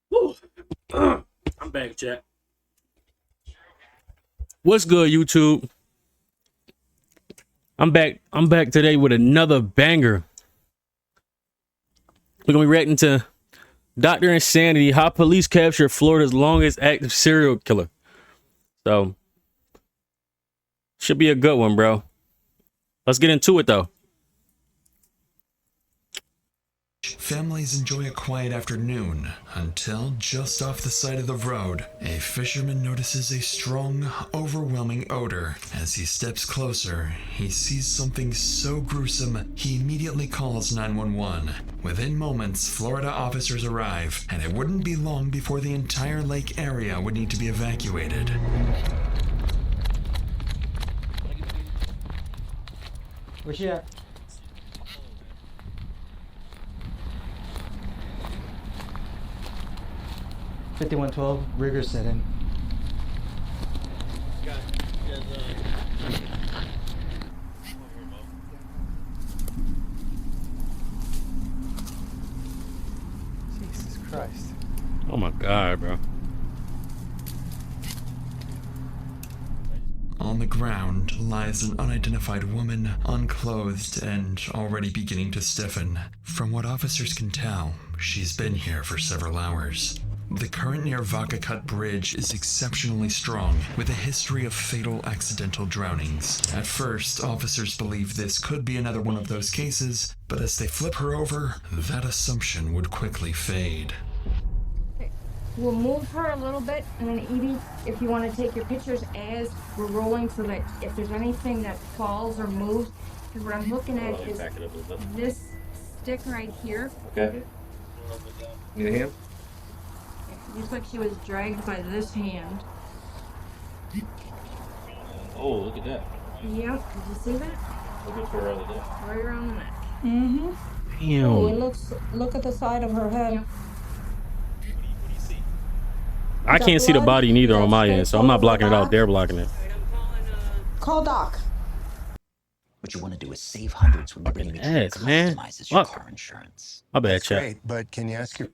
Woo. I'm back, chat. What's good, YouTube? I'm back. I'm back today with another banger. We're gonna be reacting to Dr. Insanity, how police capture Florida's longest active serial killer. So should be a good one, bro. Let's get into it though. Families enjoy a quiet afternoon until, just off the side of the road, a fisherman notices a strong, overwhelming odor. As he steps closer, he sees something so gruesome, he immediately calls 911. Within moments, Florida officers arrive, and it wouldn't be long before the entire lake area would need to be evacuated. Where's she at? $5112, rigor set in. Jesus Christ. Oh my God, bro. On the ground lies an unidentified woman, unclothed and already beginning to stiffen. From what officers can tell, she's been here for several hours. The current near Vaca Cut Bridge is exceptionally strong, with a history of fatal accidental drownings. At first, officers believe this could be another one of those cases, but as they flip her over, that assumption would quickly fade. We'll move her a little bit, and then Evie, if you want to take your pictures as we're rolling, so that if there's anything that falls or moves, because what I'm looking at is this stick right here. Okay. Need a hand? It looks like she was dragged by this hand. Oh, look at that. Yep, did you see that? Look at her right there. Right around the neck. Mm-hmm. Damn. Oh, it looks, look at the side of her head. Yep. I can't see the body neither on my end, so I'm not blocking it out. They're blocking it. Call Doc. What you want to do is save hundreds when you're bringing it Yes, to man. customizes your Fuck. car insurance. My bad, That's chat. great, but can you ask your...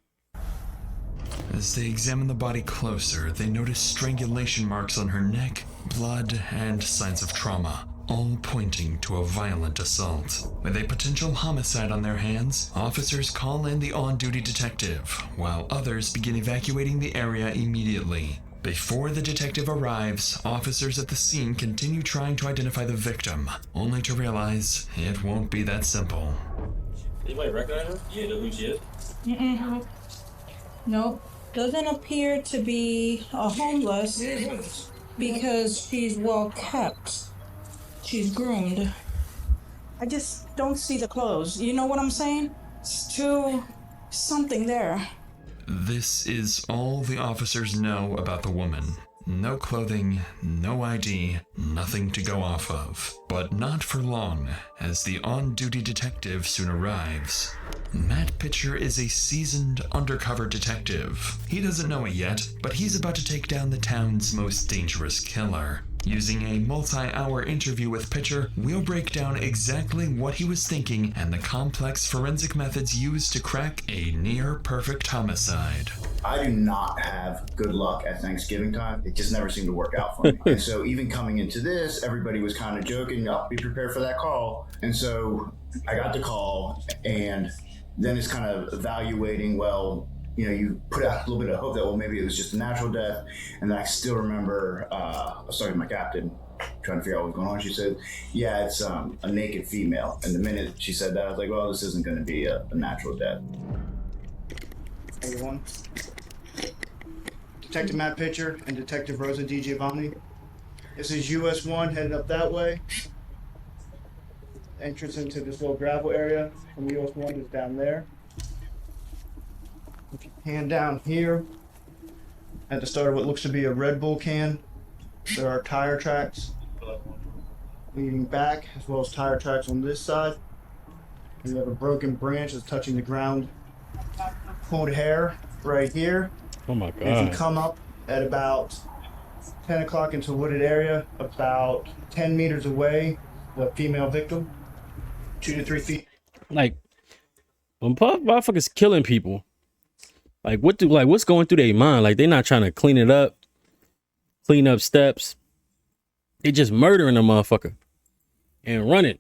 As they examine the body closer, they notice strangulation marks on her neck, blood, and signs of trauma, all pointing to a violent assault. With a potential homicide on their hands, officers call in the on-duty detective, while others begin evacuating the area immediately. Before the detective arrives, officers at the scene continue trying to identify the victim, only to realize it won't be that simple. Anybody recognize her? Yeah, know who she is. Mm-mm. Nope. Doesn't appear to be a homeless because she's well kept. She's groomed. I just don't see the clothes. You know what I'm saying? It's too something there. This is all the officers know about the woman. No clothing, no ID, nothing to go off of. But not for long, as the on-duty detective soon arrives. Matt Pitcher is a seasoned undercover detective. He doesn't know it yet, but he's about to take down the town's most dangerous killer. Using a multi-hour interview with Pitcher, we'll break down exactly what he was thinking and the complex forensic methods used to crack a near-perfect homicide. I do not have good luck at Thanksgiving time. It just never seemed to work out for me. And so even coming into this, everybody was kind of joking, oh, be prepared for that call. And so I got the call, and then it's kind of evaluating, well, you know, you put out a little bit of hope that, well, maybe it was just a natural death. And then I still remember, I was talking to my captain, trying to figure out what was going on. She said, yeah, it's a naked female. And the minute she said that, I was like, well, this isn't going to be a natural death. Everyone. Detective Matt Pitcher and Detective Rosa DiGiovanni. This is US 1 headed up that way. Entrance into this little gravel area from US 1 is down there. If you pan down here, at the start of what looks to be a Red Bull can, there are tire tracks leading back, as well as tire tracks on this side. We have a broken branch that's touching the ground. Pulled hair right here. Oh my And if you God. come up at about 10 o'clock into a wooded area, about 10 meters away, the female victim, 2 to 3 feet. Like, when motherfuckers killing people, Like what's going through their mind? Like they're not trying to clean up steps. They just murdering a motherfucker and running.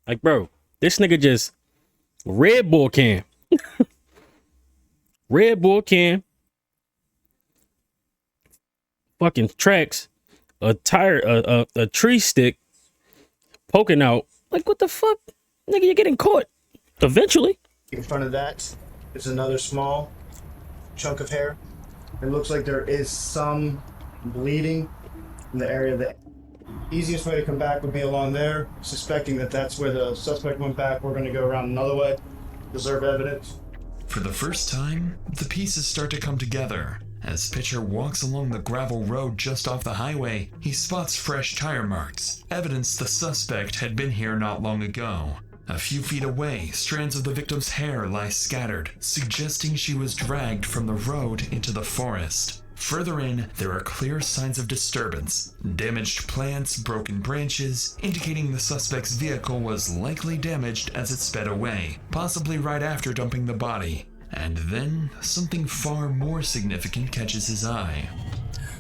Like, bro, this nigga just Red Bull can. Red Bull can. Fucking tracks. A tire, a tree stick poking out. Like, what the fuck? Nigga, you're getting caught. Eventually. In front of that is another small chunk of hair. It looks like there is some bleeding in the area. The easiest way to come back would be along there, suspecting that that's where the suspect went back. We're going to go around another way, preserve evidence. For the first time, the pieces start to come together. As Pitcher walks along the gravel road just off the highway, he spots fresh tire marks, evidence the suspect had been here not long ago. A few feet away, strands of the victim's hair lie scattered, suggesting she was dragged from the road into the forest. Further in, there are clear signs of disturbance. Damaged plants, broken branches, indicating the suspect's vehicle was likely damaged as it sped away, possibly right after dumping the body. And then, something far more significant catches his eye.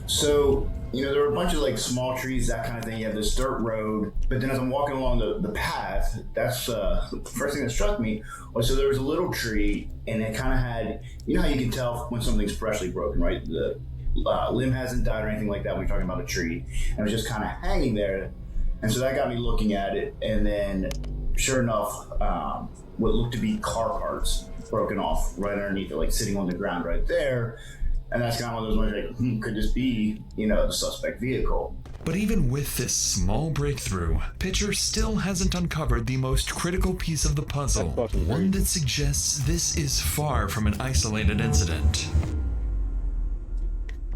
So, there were a bunch of like small trees, that kind of thing. You have this dirt road, but then as I'm walking along the path, that's the first thing that struck me was, so there was a little tree, and it kind of had, how you can tell when something's freshly broken, right? The limb hasn't died or anything like that when you're talking about a tree, and it was just kind of hanging there. And so that got me looking at it, and then sure enough, what looked to be car parts broken off right underneath it, like sitting on the ground right there. And that's kind of one of those ones like, could this be, the suspect vehicle? But even with this small breakthrough, Pitcher still hasn't uncovered the most critical piece of the puzzle, one that suggests this is far from an isolated incident.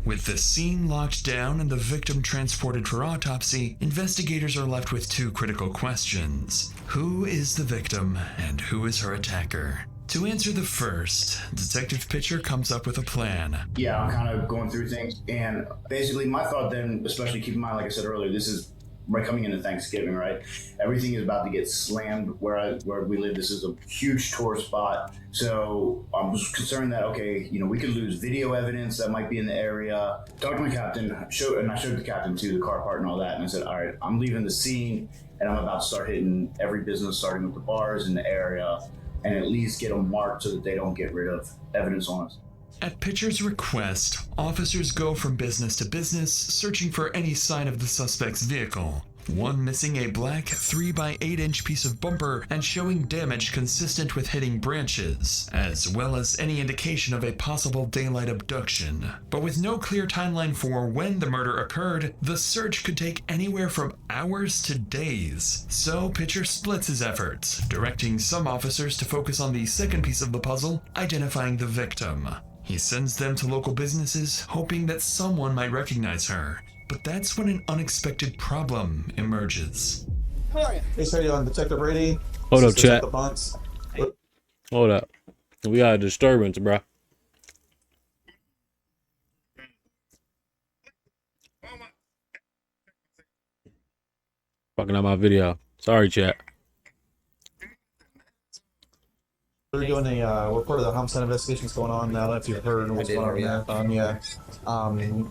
With the scene locked down and the victim transported for autopsy, investigators are left with two critical questions. Who is the victim and who is her attacker? To answer the first, Detective Pitcher comes up with a plan. Yeah, I'm kind of going through things, and basically my thought then, especially keep in mind, like I said earlier, this is right coming into Thanksgiving, right? Everything is about to get slammed where we live. This is a huge tourist spot. So I was concerned that, okay, we could lose video evidence that might be in the area. Talked to my captain, and I showed the captain too, the car part and all that, and I said, all right, I'm leaving the scene, and I'm about to start hitting every business, starting with the bars in the area, and at least get them marked so that they don't get rid of evidence on us. At Pitcher's request, officers go from business to business, searching for any sign of the suspect's vehicle. One missing a black 3x8-inch piece of bumper and showing damage consistent with hitting branches, as well as any indication of a possible daylight abduction. But with no clear timeline for when the murder occurred, the search could take anywhere from hours to days. So Pitcher splits his efforts, directing some officers to focus on the second piece of the puzzle, identifying the victim. He sends them to local businesses, hoping that someone might recognize her. But that's when an unexpected problem emerges. Hey, sorry, on Detective Brady. Hold up, chat. Bunts. Hold up. We got a disturbance, bro. Fucking up my video. Sorry, chat. We're doing we're part of the homicide investigations going on now. If you've heard what's going on there,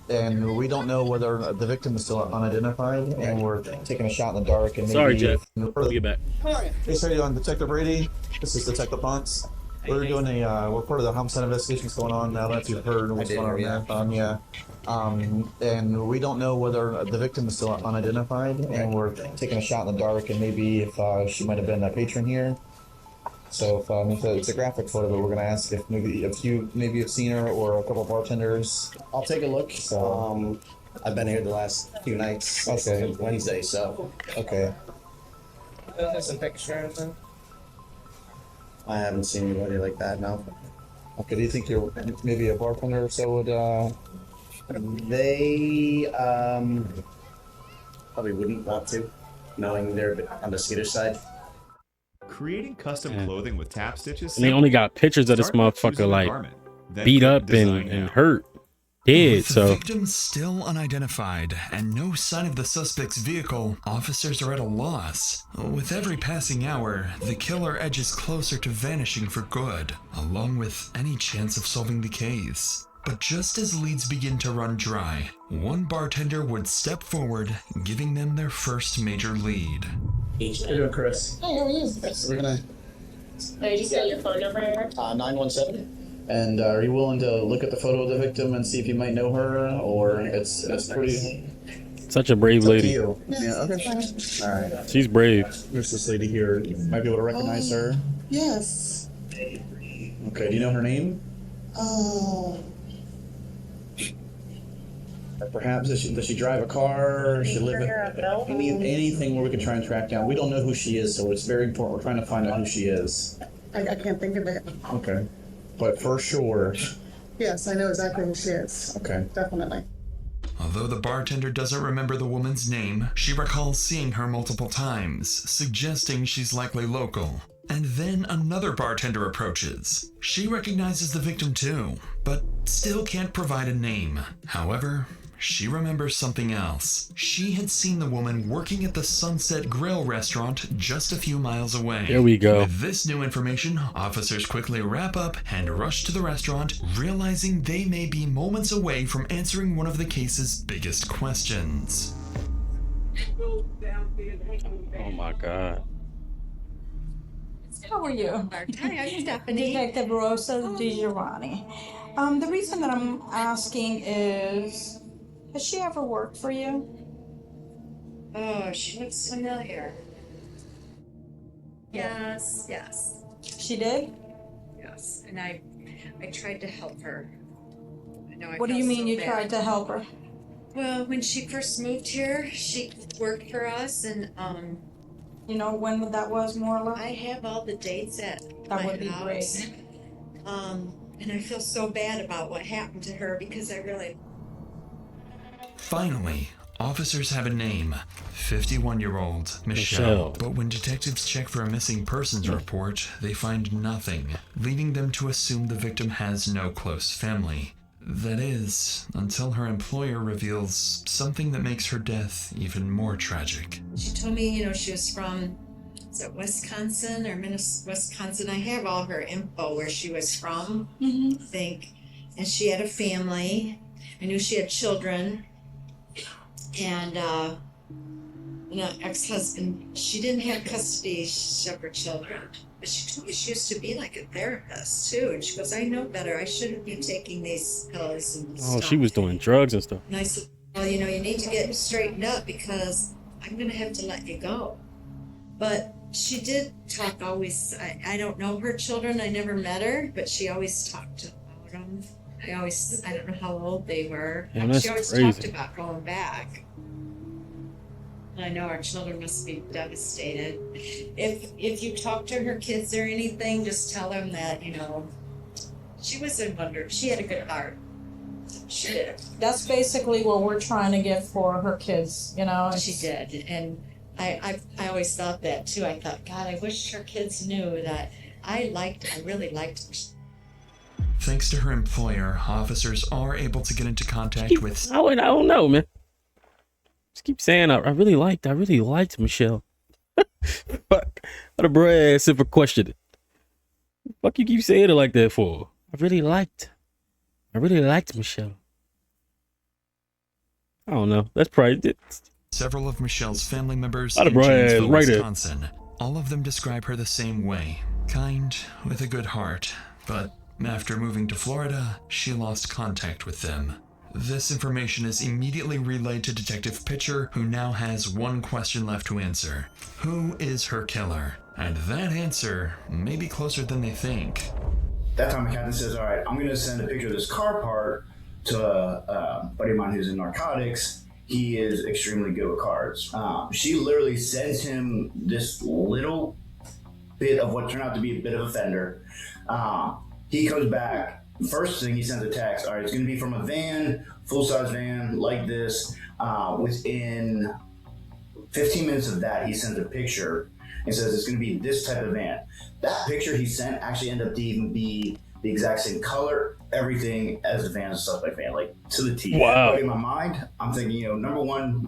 and we don't know whether the victim is still unidentified, and we're taking a shot in the dark. And maybe Sorry, Jeff. We'll get back. Hey, sorry, on Detective Brady. This is Detective Bunts. We're doing we're part of the homicide investigations going on now. If you've heard what's going on there, and we don't know whether the victim is still unidentified, and we're taking a shot in the dark, and maybe if she might have been a patron here. So if it's a graphic photo, but we're gonna ask if maybe have seen her or a couple bartenders. I'll take a look. So I've been here the last few nights. Okay. Since Wednesday, so Okay. some pictures. I haven't seen anybody like that. No. Okay. Do you think you're maybe a bartender or so would? They probably wouldn't want to, knowing they're a bit on the Swedish side. Creating custom clothing with tap stitches. And they only got pictures of this motherfucker like beat up and hurt. dead. With the So victim still unidentified and no sign of the suspect's vehicle, officers are at a loss. With every passing hour, the killer edges closer to vanishing for good, along with any chance of solving the case. But just as leads begin to run dry, one bartender would step forward, giving them their first major lead. How you doing, Chris? Hey, how are you? We're gonna I just got your phone number here. 917. And are you willing to look at the photo of the victim and see if you might know her, or it's pretty. such a brave It's up to lady. you. Yeah. Okay. All right. She's brave. There's this lady here. You might be able to recognize her. Yes. Okay. Do you know her name? Or perhaps does she drive a car? Does she live anything where we can try and track down? We don't know who she is, so it's very important. We're trying to find out who she is. I can't think of it. Okay. But for sure. Yes, I know exactly who she is. Okay. Definitely. Although the bartender doesn't remember the woman's name, she recalls seeing her multiple times, suggesting she's likely local. And then another bartender approaches. She recognizes the victim too, but still can't provide a name. However, she remembers something else. She had seen the woman working at the Sunset Grill restaurant just a few miles away. There we go. With this new information, officers quickly wrap up and rush to the restaurant, realizing they may be moments away from answering one of the case's biggest questions. Oh my God. How are you? Hi, I'm Stephanie. Detective Rosa DiGiovanni. The reason that I'm asking is, has she ever worked for you? Oh, she looks familiar. Yes, yes, She did? yes. And I tried to help her. I know. What do you mean you tried to help her? Well, when she first moved here, she worked for us, and You know when that was, more or less? I have all the dates at That my would be house. great. And I feel so bad about what happened to her because I really. Finally, officers have a name, 51-year-old Michelle. Michelle. But when detectives check for a missing persons report, they find nothing, leading them to assume the victim has no close family. That is, until her employer reveals something that makes her death even more tragic. She told me, she was from, is it Wisconsin or Wisconsin? I have all her info where she was from, I think. And she had a family. I knew she had children. And, ex-husband, she didn't have custody of her children. But she told me she used to be like a therapist too. And she goes, I know better. I shouldn't be taking these pills and Oh, stuff. she was doing drugs and stuff. And I said, well, you need to get straightened up because I'm going to have to let you go. But she did talk always. I don't know her children. I never met her, but she always talked about them. I don't know how old they were. Yeah, that's she always crazy. talked about going back. I know our children must be devastated. If you talk to her kids or anything, just tell them that, she was a wonder. She had a good heart. She did. That's basically what we're trying to get for her kids, She did. And I always thought that too. I thought, God, I wish her kids knew that I really liked her. Thanks to her employer, officers are able to get into contact with... I don't know, man. Just keep saying I really liked Michelle. Fuck. What a bro ass if I questioned it. Fuck you keep saying it like that for? I really liked Michelle. I don't know. That's probably it. several of Michelle's family members Lot of in bro ass Janesville, right there. Wisconsin. All of them describe her the same way. Kind, with a good heart. But after moving to Florida, she lost contact with them. This information is immediately relayed to Detective Pitcher, who now has one question left to answer. Who is her killer? And that answer may be closer than they think. That time the captain says, all right, I'm going to send a picture of this car part to a buddy of mine who's in narcotics. He is extremely good with cars. She literally sends him this little bit of what turned out to be a bit of a fender. He comes back. First thing he sends a text, all right, it's going to be from a van, full-size van like this. Within 15 minutes of that, he sends a picture and says it's going to be this type of van. That picture he sent actually ended up to even be the exact same color, everything as the van, as a suspect van, like to the T. Wow. But in my mind, I'm thinking, number one,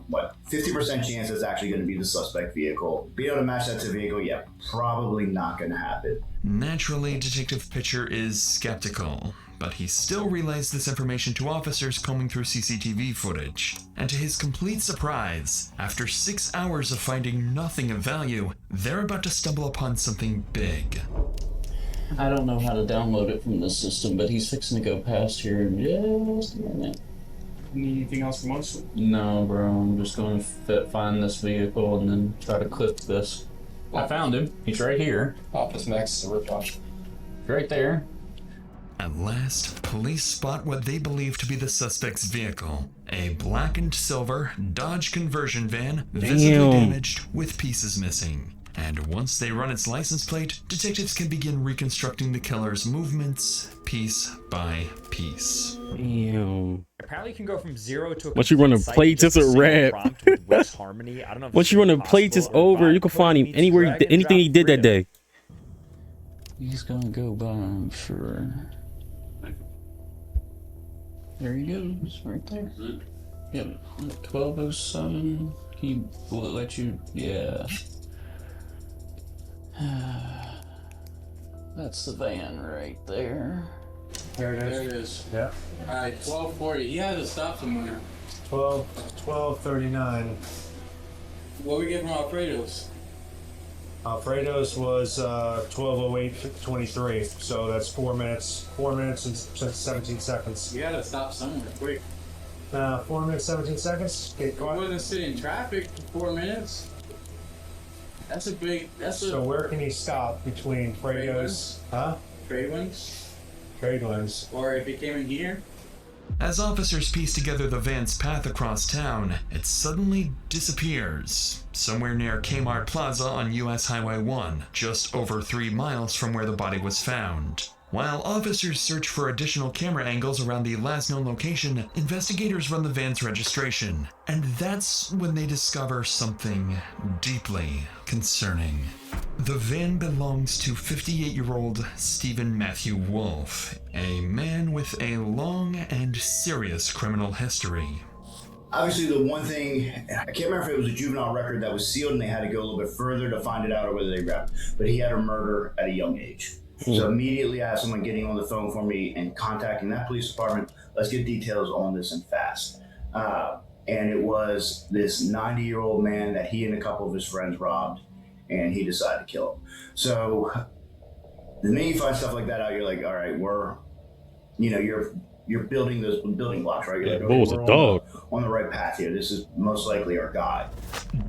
50% chance it's actually going to be the suspect vehicle. Being able to match that to the vehicle, yeah, probably not going to happen. Naturally, Detective Pitcher is skeptical, but he still relays this information to officers combing through CCTV footage. And to his complete surprise, after 6 hours of finding nothing of value, they're about to stumble upon something big. I don't know how to download it from the system, but he's fixing to go past here in just a minute. Need anything else from us? No, bro. I'm just going to find this vehicle and then try to clip this. I found him. He's right here. Office Max is a ripoff. Right there. At last, police spot what they believe to be the suspect's vehicle. A blackened silver Dodge conversion van, visibly damaged with pieces missing. And once they run its license plate, detectives can begin reconstructing the killer's movements piece by piece. Damn. Apparently you can go from 0 to a Once you run the plates, it's a wrap. Harmony. I don't know if Once you run the plates, it's over. You can find him anywhere, anything he did that day. He's gonna go by, I'm sure. There he goes, right there. Yep, 1207. He will let you, yeah. That's the van right there. There it is. There it is. Yeah. Alright, 1240. He had to stop somewhere. 12:39. What we get from Alfredo's? Alfredo's was 12:08:23. So that's 4 minutes. 4 minutes and 17 seconds. You gotta stop somewhere quick. 4 minutes, 17 seconds. Okay, I wasn't sitting in traffic for 4 minutes. That's a big. So where can he stop between Fredo's? Huh? Trade ones? Trade ones. Or if he came in here? As officers piece together the van's path across town, it suddenly disappears. Somewhere near Kmart Plaza on US Highway 1, just over 3 miles from where the body was found. While officers search for additional camera angles around the last known location, investigators run the van's registration. And that's when they discover something deeply concerning. The van belongs to 58-year-old Stephen Matthew Wolf, a man with a long and serious criminal history. Obviously, the one thing, I can't remember if it was a juvenile record that was sealed and they had to go a little bit further to find it out or whether they grabbed it, but he had a murder at a young age. So immediately I have someone getting on the phone for me and contacting that police department. Let's get details on this and fast. And it was this 90-year-old man that he and a couple of his friends robbed, and he decided to kill him. So the minute you find stuff like that out, you're like, all right, you're building those building blocks, right? You're like, okay, Bull's a dog. on the right path here. This is most likely our guy.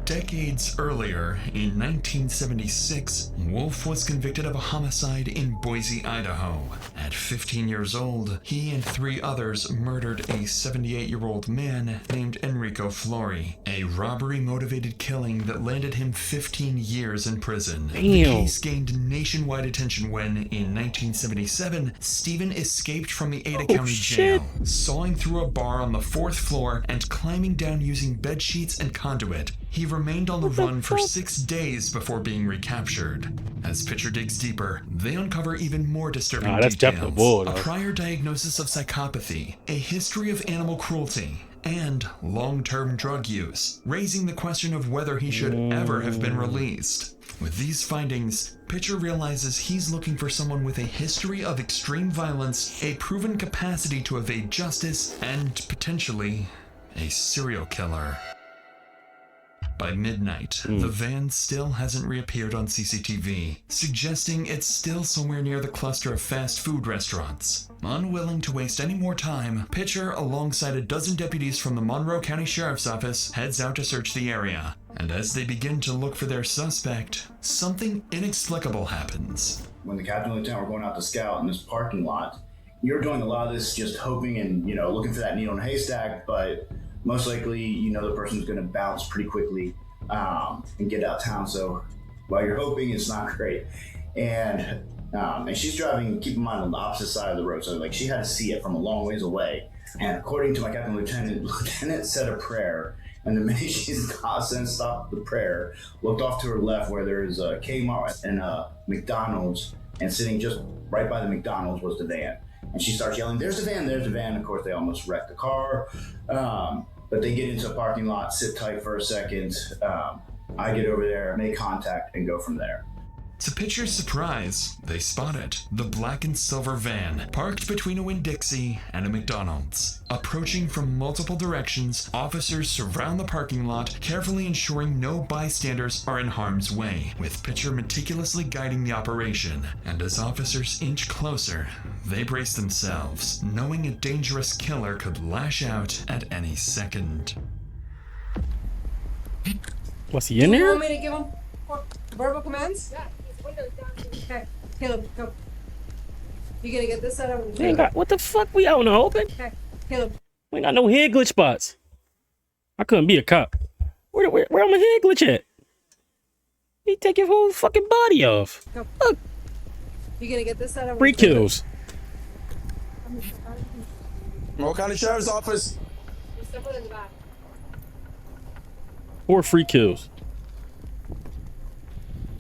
Decades earlier, in 1976, Wolf was convicted of a homicide in Boise, Idaho. At 15 years old, he and 3 others murdered a 78-year-old man named Enrico Flori, a robbery-motivated killing that landed him 15 years in prison. Damn. The case gained nationwide attention when, in 1977, Stephen escaped from the Ada County jail, sawing through a bar on the 4th floor and climbing down using bed sheets and conduit. He remained on the run for 6 days before being recaptured. As Pitcher digs deeper, they uncover even more disturbing that's definitely details. bull, A prior diagnosis of psychopathy, a history of animal cruelty, and long-term drug use, raising the question of whether he should ever have been released. With these findings, Pitcher realizes he's looking for someone with a history of extreme violence, a proven capacity to evade justice, and potentially a serial killer. By midnight, the van still hasn't reappeared on CCTV, suggesting it's still somewhere near the cluster of fast food restaurants. Unwilling to waste any more time, Pitcher, alongside a dozen deputies from the Monroe County Sheriff's Office, heads out to search the area. And as they begin to look for their suspect, something inexplicable happens. When the captain and lieutenant were going out to scout in this parking lot, you're doing a lot of this just hoping and, looking for that needle in a haystack, but most likely, the person's going to bounce pretty quickly and get out of town. So while you're hoping, it's not great. And she's driving, keep in mind, on the opposite side of the road. So she had to see it from a long ways away. And according to my captain lieutenant said a prayer. And the minute she's stopped the prayer, looked off to her left where there is a Kmart and a McDonald's and sitting just right by the McDonald's was the van. And she starts yelling, "There's the van, there's the van." Of course, they almost wrecked the car. But they get into a parking lot, sit tight for a second. I get over there, make contact, and go from there. To Pitcher's surprise, they spotted the black and silver van parked between a Winn-Dixie and a McDonald's. Approaching from multiple directions, officers surround the parking lot, carefully ensuring no bystanders are in harm's way, with Pitcher meticulously guiding the operation. And as officers inch closer, they brace themselves, knowing a dangerous killer could lash out at any second. Was he in You there? want me to give him verbal commands? Yeah. Okay, Caleb, go. You gonna get this side over the We ain't got, what the fuck? We out in the open? Okay, Caleb. We ain't got no head glitch spots. I couldn't be a cop. Where my head glitch at? He take your whole fucking body off. Go. Look, You gonna get this side over 3 kills. Monroe County Sheriff's Office. 4 free kills.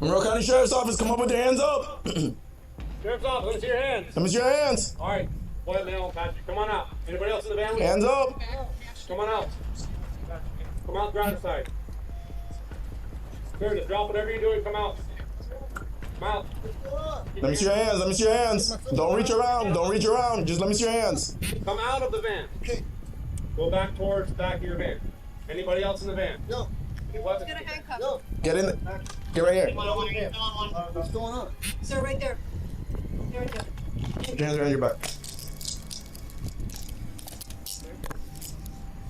Monroe County Sheriff's Office, come up with your hands up. Sheriff's office, let me see your hands. Let me see your hands. All right. Quiet, man. Patrick, come on out. Anybody else in the van? Hands up. Come on out. Come out, driver's side. Curtis, drop whatever you're doing. Come out. Come out. Let me see your hands. Let me see your hands. Don't reach around. Don't reach around. Just let me see your hands. Come out of the van. Okay. Go back towards the back of your van. Anybody else in the van? No. What? Get a handcuff. No. Get in. Get right here. What's going on? Sir, right there. Right there. Put your hands around your back.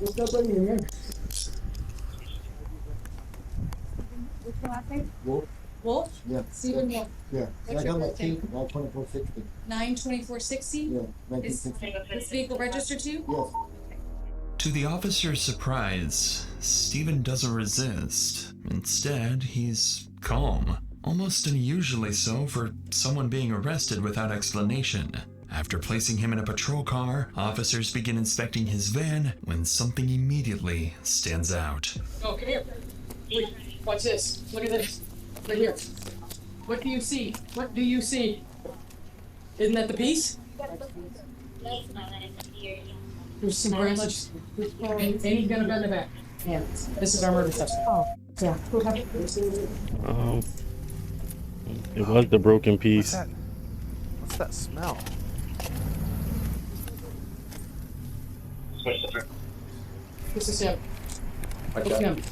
What's up in here? What's your last name? Wolf. Wolf? Yeah. Stephen Wolf. Yeah. What's I your got my birthday? teeth, 92460. 92460? Yeah. Is 1960. this vehicle registered to you? Yes. To the officer's surprise, Stephen doesn't resist. Instead, he's calm, almost unusually so for someone being arrested without explanation. After placing him in a patrol car, officers begin inspecting his van when something immediately stands out. Oh, come here. Wait, watch this. Look at this. Right here. What do you see? What do you see? Isn't that the piece? There's some branches. Any gun in the back. Yeah. This is our murder stuff. Oh, yeah. It was the broken piece. What's that smell? This is him. Look at him.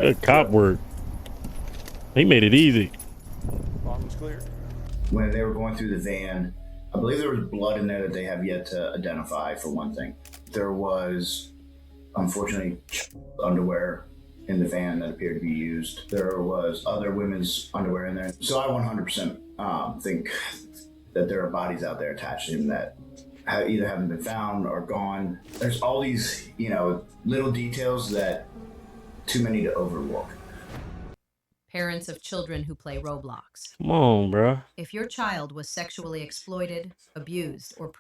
Good cop work. He made it easy. Bottom's clear. When they were going through the van, I believe there was blood in there that they have yet to identify, for one thing. There was, unfortunately, underwear in the van that appeared to be used. There was other women's underwear in there. So I 100% think that there are bodies out there attached to him that either haven't been found or gone. There's all these, little details that too many to overlook. Parents of children who play Roblox. Come on, bruh. If your child was sexually exploited, abused, or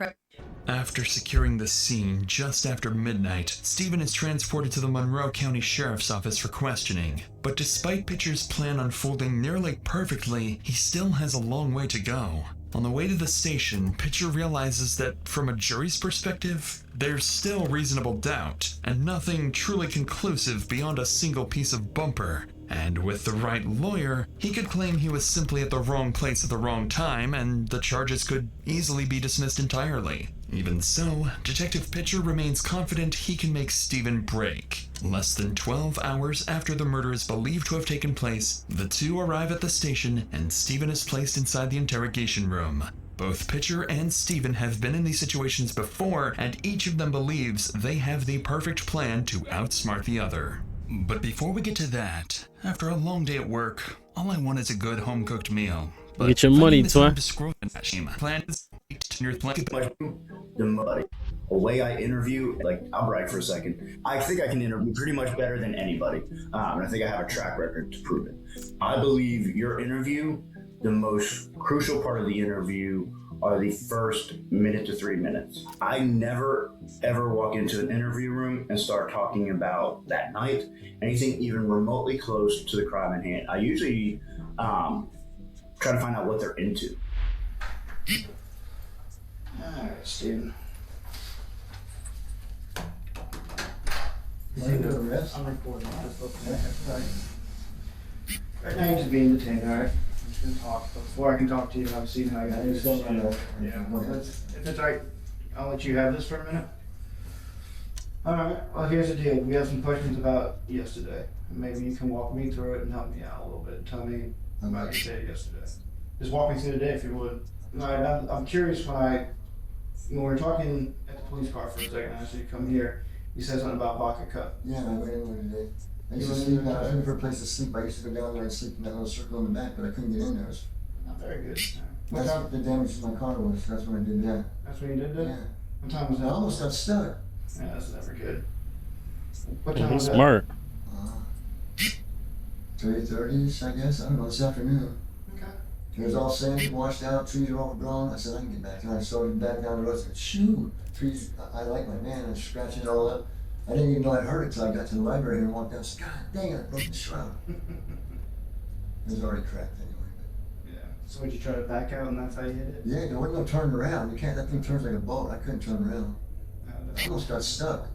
After securing the scene just after midnight, Stephen is transported to the Monroe County Sheriff's Office for questioning. But despite Pitcher's plan unfolding nearly perfectly, he still has a long way to go. On the way to the station, Pitcher realizes that from a jury's perspective, there's still reasonable doubt, and nothing truly conclusive beyond a single piece of bumper. And with the right lawyer, he could claim he was simply at the wrong place at the wrong time, and the charges could easily be dismissed entirely. Even so, Detective Pitcher remains confident he can make Stephen break. Less than 12 hours after the murder is believed to have taken place, the two arrive at the station, and Stephen is placed inside the interrogation room. Both Pitcher and Stephen have been in these situations before, and each of them believes they have the perfect plan to outsmart the other. But before we get to that, after a long day at work, all I want is a good home-cooked meal. But get your money, twin. The way I interview, I'll brag for a second. I think I can interview pretty much better than anybody. And I think I have a track record to prove it. I believe your interview, the most crucial part of the interview are the first minute to 3 minutes. I never, ever walk into an interview room and start talking about that night, anything even remotely close to the crime in hand. I usually try to find out what they're into. Alright, Steven. Is he under arrest? I'm recording. Right now, you're just being detained, alright? I'm just gonna talk. But before I can talk to you, I've seen how you got this. Yeah, if it's right, I'll let you have this for a minute. Alright, well, here's the deal. We have some questions about yesterday. Maybe you can walk me through it and help me out a little bit. Tell me about your day yesterday. Just walk me through the day if you would. Alright, I'm curious when we were talking at the police car for a second, I asked you to come here. You said something about Vodka Cup. Yeah, I went in there today. I used to sleep, I was looking for a place to sleep. I used to go down there and sleep in that little circle in the back, but I couldn't get in there. Not very good. That's what the damage to my car was. That's when I did that. That's when you did that? Yeah. What time was I that? almost got stuck. Yeah, that's never good. What time was He's that? smart. 3:30ish, I guess. I don't know, this afternoon. Okay. It was all sandy, washed out, trees were all gone. I said, I can get back. And I started back down the road. I said, shoot, trees, I like my man. And scratching it all up. I didn't even know I'd heard it until I got to the library and walked down. I said, God dang it, I broke the shroud. It was already cracked anyway. Yeah. So would you try to back out and that's how you hit it? Yeah, there wasn't no turning around. You can't, that thing turns like a boat. I couldn't turn around. I almost got stuck.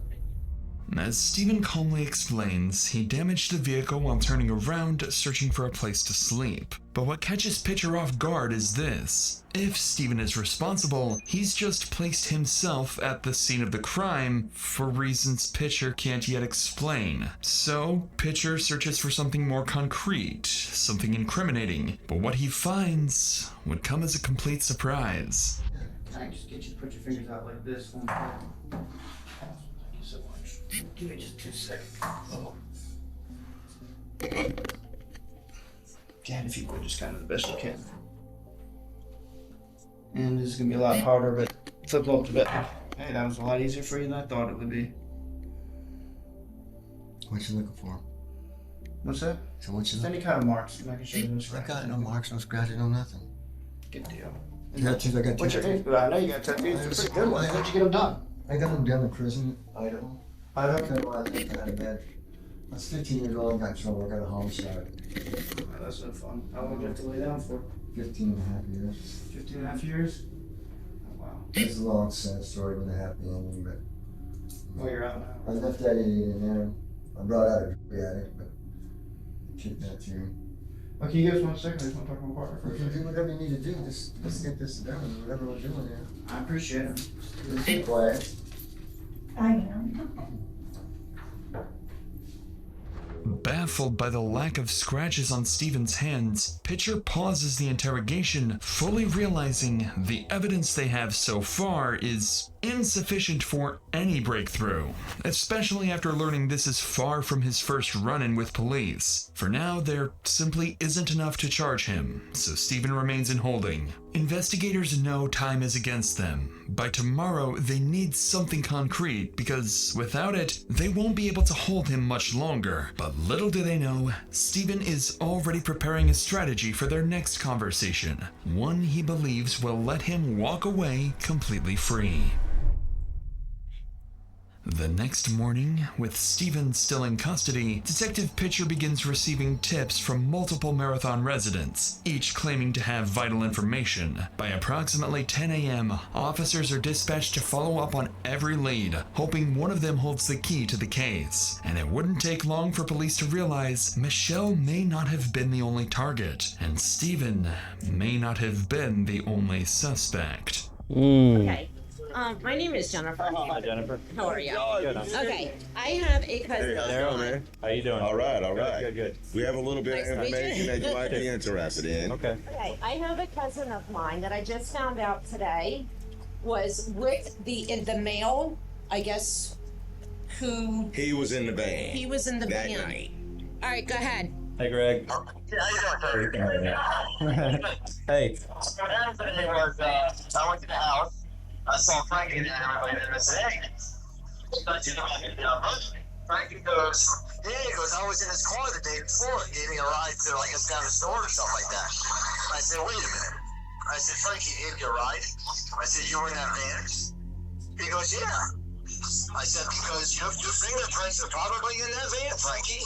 As Steven calmly explains, he damaged the vehicle while turning around, searching for a place to sleep. But what catches Pitcher off guard is this. If Steven is responsible, he's just placed himself at the scene of the crime for reasons Pitcher can't yet explain. So, Pitcher searches for something more concrete, something incriminating. But what he finds would come as a complete surprise. Can I just get you to put your fingers out like this? Thank you so much. Give me just 2 seconds. Oh. Again, if you could, just kind of the best you can. And this is gonna be a lot harder, but flip up a bit. Hey, that was a lot easier for you than I thought it would be. What you looking for? What's that? So what you Just any kind of marks. I'm not gonna show you no I scratches. got no marks, no scratches, no nothing. Good deal. Tattoos, I got What's your tattoos. name? I know you got tattoos. They're pretty good ones. How'd you get them done? I got them down in prison, Idaho. Idaho? I had a bad. I was 15 years old, I got in trouble, I got a homicide. Oh, that's no fun. How long did you have to lay down for? 15 and a half years. 15 and a half years? Oh, wow. It's a long, sad story with a happy ending, but. Well, you're out now. I left that idiot in there. I brought out a drug addict, but kicked that too. Okay, can you give us 1 second? I just want to talk to my partner for a If you second. do whatever you need to do, just let's get this done, whatever we're doing here. I appreciate it. Just be quiet. I am. Baffled by the lack of scratches on Steven's hands, Pitcher pauses the interrogation, fully realizing the evidence they have so far is insufficient for any breakthrough, especially after learning this is far from his first run-in with police. For now, there simply isn't enough to charge him, so Steven remains in holding. Investigators know time is against them. By tomorrow, they need something concrete because without it, they won't be able to hold him much longer. But little do they know, Steven is already preparing a strategy for their next conversation, one he believes will let him walk away completely free. The next morning, with Steven still in custody, Detective Pitcher begins receiving tips from multiple Marathon residents, each claiming to have vital information. By approximately 10 a.m., officers are dispatched to follow up on every lead, hoping one of them holds the key to the case. And it wouldn't take long for police to realize Michelle may not have been the only target, and Steven may not have been the only suspect. Okay. My name is Jennifer. Hi, Jennifer. How are you? Good. Okay. I have a cousin. Daryl, man. How you doing? All right, all right. Good. We have a little bit Nice of to meet information you. that you might be interested in. Okay. Okay. I have a cousin of mine that I just found out today was with the male, I guess, who He was in the van. he was in the that van. night. All right, go ahead. Hey, Greg. Hey. What happened was, I went to the house, I saw Frankie and everybody, and I said, hey, Frankie goes, yeah, he goes, I was in his car the day before, he gave me a ride to, like, us down the store or something like that. I said, wait a minute. I said, Frankie gave you a ride? I said, you were in that van? He goes, yeah. I said, because your fingerprints are probably in that van, Frankie.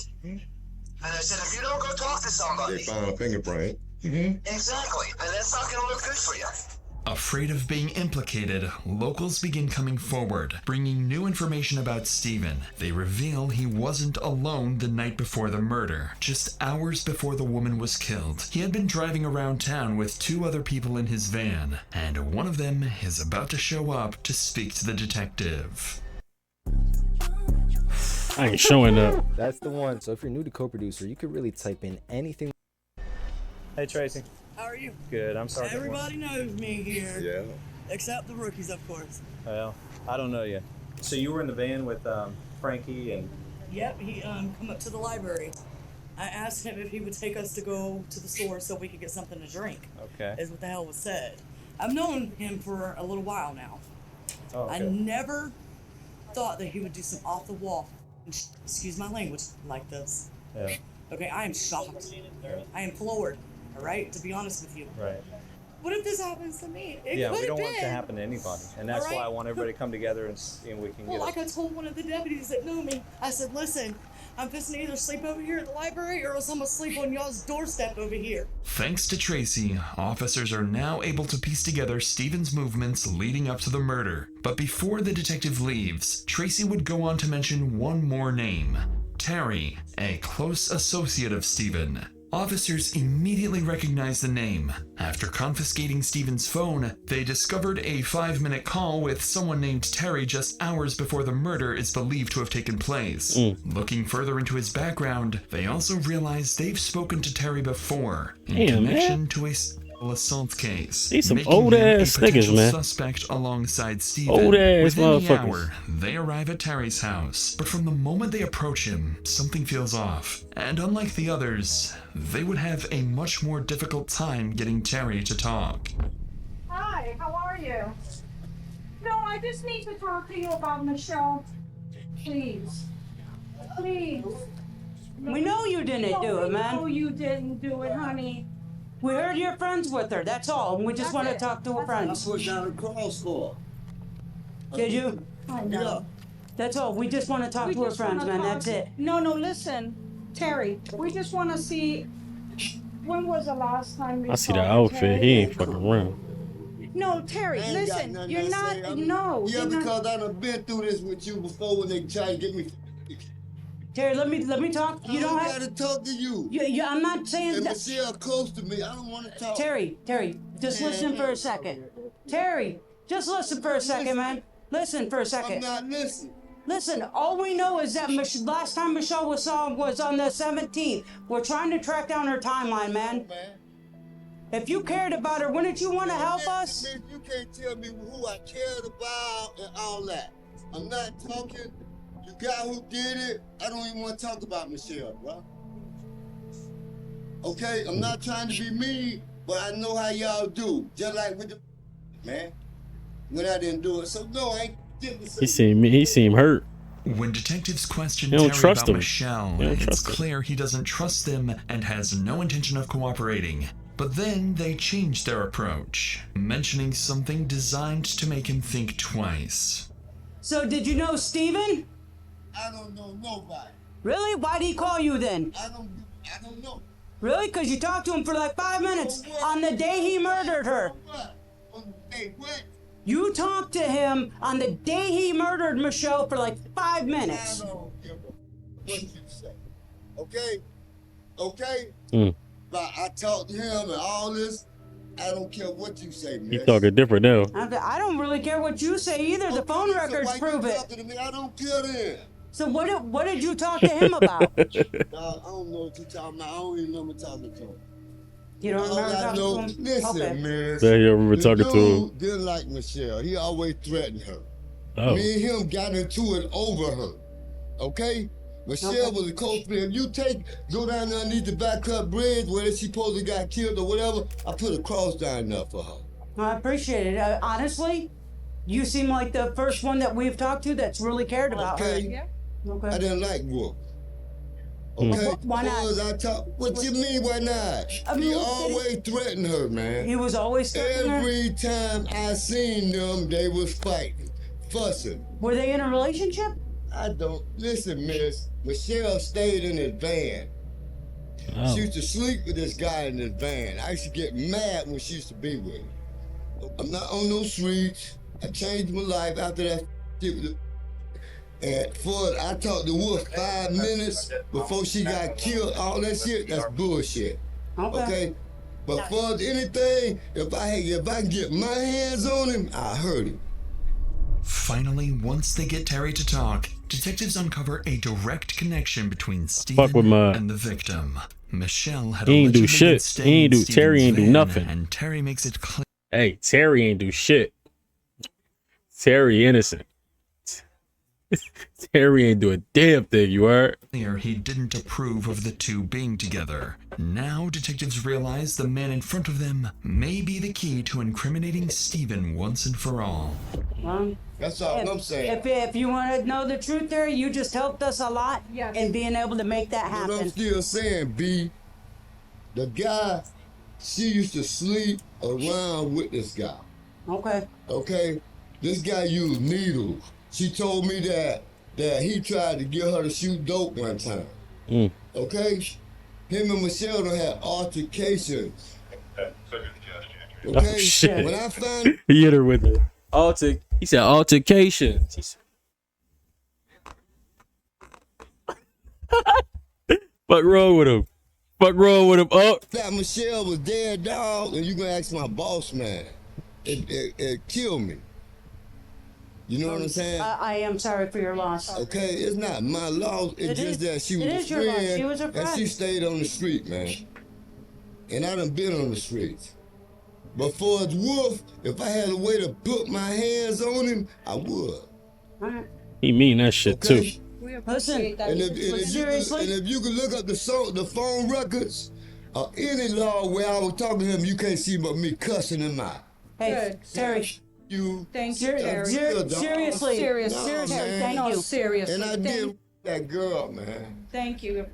And I said, if you don't go talk to somebody. They found a fingerprint. Exactly. And that's not going to look good for you. Afraid of being implicated, locals begin coming forward, bringing new information about Steven. They reveal he wasn't alone the night before the murder. Just hours before the woman was killed, he had been driving around town with 2 other people in his van, and one of them is about to show up to speak to the detective. I ain't showing up. That's the one. So if you're new to co-producer, you could really type in anything. Hey, Tracy. How are you? Good. I'm sorry. Everybody knows me here. Yeah. Except the rookies, of course. Well, I don't know you. So you were in the van with Frankie and... Yep, he come up to the library. I asked him if he would take us to go to the store so we could get something to drink. Okay. Is what the hell was said. I've known him for a little while now. Oh, okay. I never thought that he would do some off the wall, excuse my language, like this. Yeah. Okay, I am shocked. I am floored. All right, to be honest with you. Right. What if this happens to me? It Yeah, could we don't have want it to been. happen to anybody, and that's All right. why I want everybody to come together and we can Well, get. like I told one of the deputies that knew me, I said, listen, I'm fixing to either sleep over here at the library or else I'm gonna sleep on y'all's doorstep over here. Thanks to Tracy, officers are now able to piece together Steven's movements leading up to the murder. But before the detective leaves, Tracy would go on to mention one more name: Terry, a close associate of Steven. Officers immediately recognized the name. After confiscating Steven's phone, they discovered a 5-minute call with someone named Terry just hours before the murder is believed to have taken place. Looking further into his background, they also realized they've spoken to Terry before in connection to a assault case. These some making old him ass a niggas, potential man. suspect alongside Steven. Old ass Within the motherfuckers. hour, they arrive at Terry's house, but from the moment they approach him, something feels off. And unlike the others, they would have a much more difficult time getting Terry to talk. Hi, how are you? No, I just need to talk to you about Michelle. Please. Please. We know you didn't do it, man. No, you didn't do it, honey. We heard you're friends with her, that's all, and we just want to talk to her friends. I put down a cross for Did you? I know. That's all, we just want to talk to her friends, man, that's it. No, listen, Terry, we just want to see, when was the last time we I see saw the you, outfit. Terry? He ain't fucking around. No, Terry, listen, you're not, no. Yeah, you're not- because I done been through this with you before when they tried to get me. Terry, let me talk. You don't have to talk to you. I'm not saying and that. Michelle close to me. I don't want to talk. Terry, just listen for a second. Terry, just listen for a second, man. Listen for a second. I'm not listening. Listen, all we know is that last time Michelle was saw was on the 17th. We're trying to track down her timeline, man. If you cared about her, wouldn't you want to help us? You can't tell me who I cared about and all that. I'm not talking. The guy who did it, I don't even want to talk about Michelle, bro. Okay, I'm not trying to be mean, but I know how y'all do. Just like with the man, when I didn't do it. So no, I ain't getting the same. He seemed hurt. When detectives question They don't Terry trust about him. Michelle, They don't it's trust him. clear he doesn't trust them and has no intention of cooperating. But then they change their approach, mentioning something designed to make him think twice. So did you know Steven? I don't know nobody. Really? Why'd he call you then? I don't know. Really? Because you talked to him for like 5 minutes on the day he murdered her. Hey, what? You talked to him on the day he murdered Michelle for like 5 minutes. I don't give a what you say. Okay? Okay? But I talked to him and all this. I don't care what you say, man. He talking different now. I don't really care what you say either. The phone records prove it. To me, I don't care then. So what did you talk to him about? I don't know what you're talking about. I don't even remember talking to him. You don't remember talking to him? Listen, Okay. man. Yeah, you remember talking to him. Dude didn't like Michelle. He always threatened her. Oh. Me and him got into it over her. Okay? Michelle was a close friend. You go down there underneath the Backcut Bridge where she supposedly got killed or whatever, I put a cross down there for her. I appreciate it. Honestly, you seem like the first one that we've talked to that's really cared about her. Okay? Okay. I didn't like Wolf. Okay? Why not? What you mean, why not? He always threatened her, man. He was always threatening her? Every time I seen them, they was fighting, fussing. Were they in a relationship? I don't. Listen, miss. Michelle stayed in his van. Oh. She used to sleep with this guy in this van. I used to get mad when she used to be with him. I'm not on no streets. I changed my life after that shit. And for I talked to Wolf 5 minutes before she got killed, all that shit, that's bullshit. Okay? But for anything, if I can get my hands on him, I hurt him. Finally, once they get Terry to talk, detectives uncover a direct connection between Fuck with Steven my. and the victim. Michelle had He ain't do allegedly been shit. staying He ain't in do. Terry ain't do Steven's van, nothing. and Terry makes it clear. Hey, Terry ain't do shit. Terry innocent. Terry ain't do a damn thing, you heard? He didn't approve of the two being together. Now detectives realize the man in front of them may be the key to incriminating Steven once and for all. That's all I'm saying. If you want to know the truth there, you just helped us a lot in being able to make that happen. But I'm still saying, B, the guy, she used to sleep around with this guy. Okay. Okay? This guy used needles. She told me that he tried to get her to shoot dope one time. Okay? Him and Michelle done had altercations. Okay? Oh, shit. When I found He hit her with it. He said altercations. Fuck wrong with him? Fuck wrong with him? Oh. that Michelle was dead, dog, and you gonna ask my boss man. It killed me. You know what I'm saying? I am sorry for your loss. Okay, it's not my loss. It's just that she was a your loss. friend, She was a and friend. she stayed on the street, man. And I done been on the streets. But for his Wolf, if I had a way to put my hands on him, I would. He mean that shit too. Listen, And if you could look up the phone records or any law where I was talking to him, you can't see but me cussing him out. Hey, Terry. You. Thank you. Seriously. Seriously. Thank you. Seriously. And I did that girl, man. Thank you.